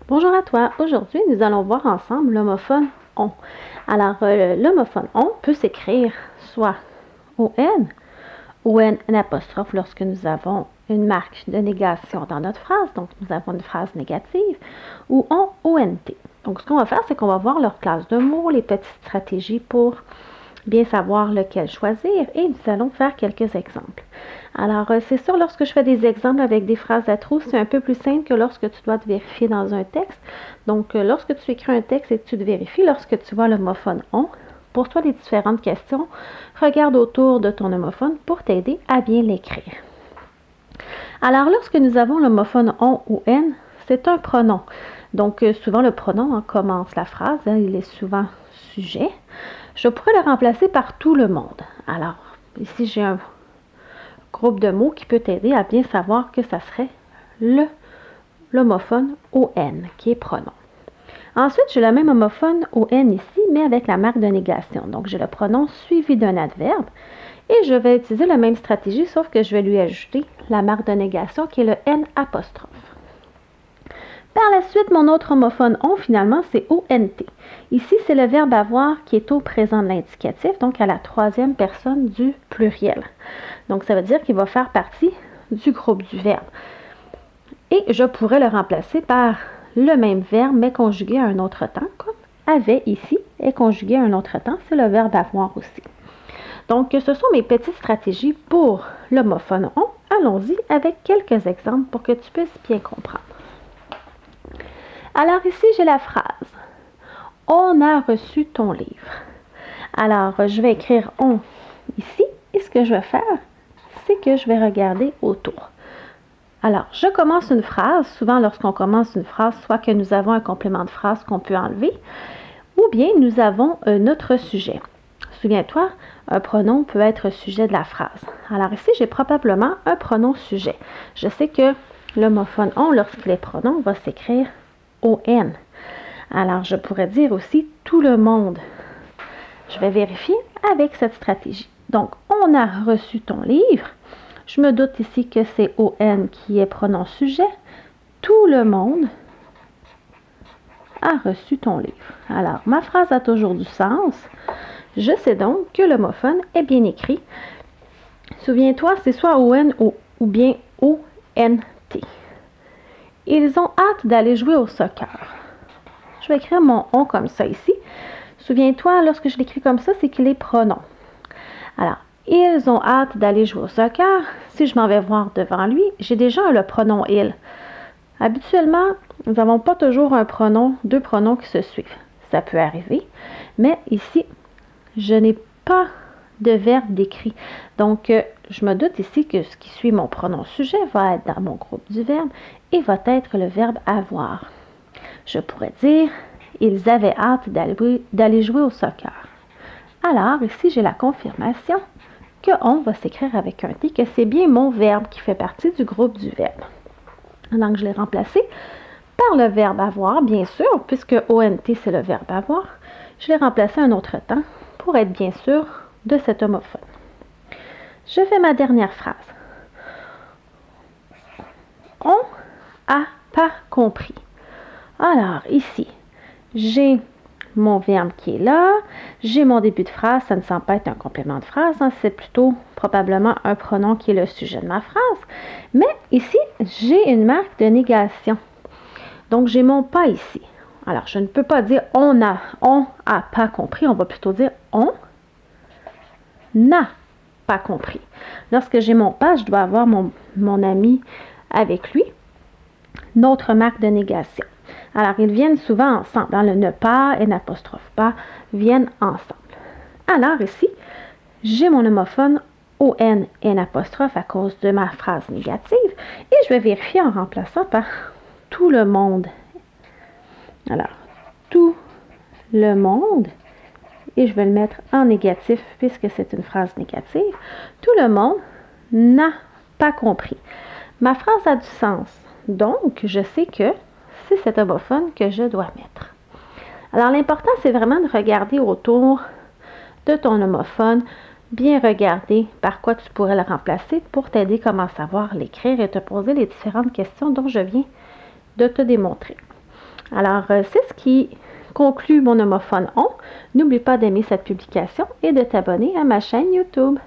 Bonjour à toi. Aujourd'hui, nous allons voir ensemble l'homophone on. Alors, l'homophone on peut s'écrire soit on ou n apostrophe lorsque nous avons une marque de négation dans notre phrase, donc nous avons une phrase négative, ou on ont. Donc, ce qu'on va faire, c'est qu'on va voir leur classe de mots, les petites stratégies pour bien savoir lequel choisir et nous allons faire quelques exemples. Alors, c'est sûr, lorsque je fais des exemples avec des phrases à trous, c'est un peu plus simple que lorsque tu dois te vérifier dans un texte. Donc, lorsque tu écris un texte et que tu te vérifies, lorsque tu vois l'homophone on, pour toi, les différentes questions, regarde autour de ton homophone pour t'aider à bien l'écrire. Alors, lorsque nous avons l'homophone on ou n, c'est un pronom. Donc, souvent, le pronom commence la phrase, il est souvent sujet. Je pourrais le remplacer par tout le monde. Alors, ici, j'ai un groupe de mots qui peut t'aider à bien savoir que ça serait l'homophone ON, qui est pronom. Ensuite, j'ai le même homophone ON ici, mais avec la marque de négation. Donc, j'ai le pronom suivi d'un adverbe. Et je vais utiliser la même stratégie, sauf que je vais lui ajouter la marque de négation, qui est le N apostrophe. Par la suite, mon autre homophone on, finalement, c'est ONT. Ici, c'est le verbe avoir qui est au présent de l'indicatif, donc à la troisième personne du pluriel. Donc, ça veut dire qu'il va faire partie du groupe du verbe. Et je pourrais le remplacer par le même verbe, mais conjugué à un autre temps, comme avait ici est conjugué à un autre temps, c'est le verbe avoir aussi. Donc, ce sont mes petites stratégies pour l'homophone on. Allons-y avec quelques exemples pour que tu puisses bien comprendre. Alors ici, j'ai la phrase « On a reçu ton livre ». Alors, je vais écrire « on » ici, et ce que je vais faire, c'est que je vais regarder autour. Alors, je commence une phrase. Souvent, lorsqu'on commence une phrase, soit que nous avons un complément de phrase qu'on peut enlever, ou bien nous avons un autre sujet. Souviens-toi, un pronom peut être sujet de la phrase. Alors ici, j'ai probablement un pronom sujet. Je sais que l'homophone on, lorsqu'il est pronom, va s'écrire ON. Alors, je pourrais dire aussi tout le monde. Je vais vérifier avec cette stratégie. Donc, on a reçu ton livre. Je me doute ici que c'est ON qui est pronom sujet. Tout le monde a reçu ton livre. Alors, ma phrase a toujours du sens. Je sais donc que l'homophone est bien écrit. Souviens-toi, c'est soit ON ou bien ONT. Ils ont hâte d'aller jouer au soccer. Je vais écrire mon on comme ça ici. Souviens-toi, lorsque je l'écris comme ça, c'est qu'il est pronom. Alors, ils ont hâte d'aller jouer au soccer. Si je m'en vais voir devant lui, j'ai déjà le pronom il. Habituellement, nous n'avons pas toujours un pronom, deux pronoms qui se suivent. Ça peut arriver, mais ici, je n'ai pas de verbe décrit. Donc, je me doute ici que ce qui suit mon pronom sujet va être dans mon groupe du verbe et va être le verbe avoir. Je pourrais dire, ils avaient hâte d'aller jouer au soccer. Alors, ici, j'ai la confirmation que on va s'écrire avec un T, que c'est bien mon verbe qui fait partie du groupe du verbe. Donc, je l'ai remplacé par le verbe avoir, bien sûr, puisque ONT, c'est le verbe avoir. Je l'ai remplacé un autre temps pour être bien sûr de cet homophone. Je fais ma dernière phrase. On a pas compris. Alors, ici, j'ai mon verbe qui est là, j'ai mon début de phrase, ça ne semble pas être un complément de phrase, c'est plutôt probablement un pronom qui est le sujet de ma phrase, mais ici, j'ai une marque de négation. Donc, j'ai mon pas ici. Alors, je ne peux pas dire on a pas compris, on va plutôt dire on n'a pas compris. Lorsque j'ai mon pas, je dois avoir mon ami avec lui, notre marque de négation. Alors, ils viennent souvent ensemble. Dans le ne pas et n'apostrophe pas viennent ensemble. Alors, ici, j'ai mon homophone ON et un apostrophe à cause de ma phrase négative et je vais vérifier en remplaçant par tout le monde. Alors, tout le monde, et je vais le mettre en négatif puisque c'est une phrase négative. Tout le monde n'a pas compris. Ma phrase a du sens. Donc, je sais que c'est cet homophone que je dois mettre. Alors, l'important, c'est vraiment de regarder autour de ton homophone, bien regarder par quoi tu pourrais le remplacer pour t'aider comment savoir l'écrire et te poser les différentes questions dont je viens de te démontrer. Alors, c'est ce qui conclut mon homophone on. N'oublie pas d'aimer cette publication et de t'abonner à ma chaîne YouTube.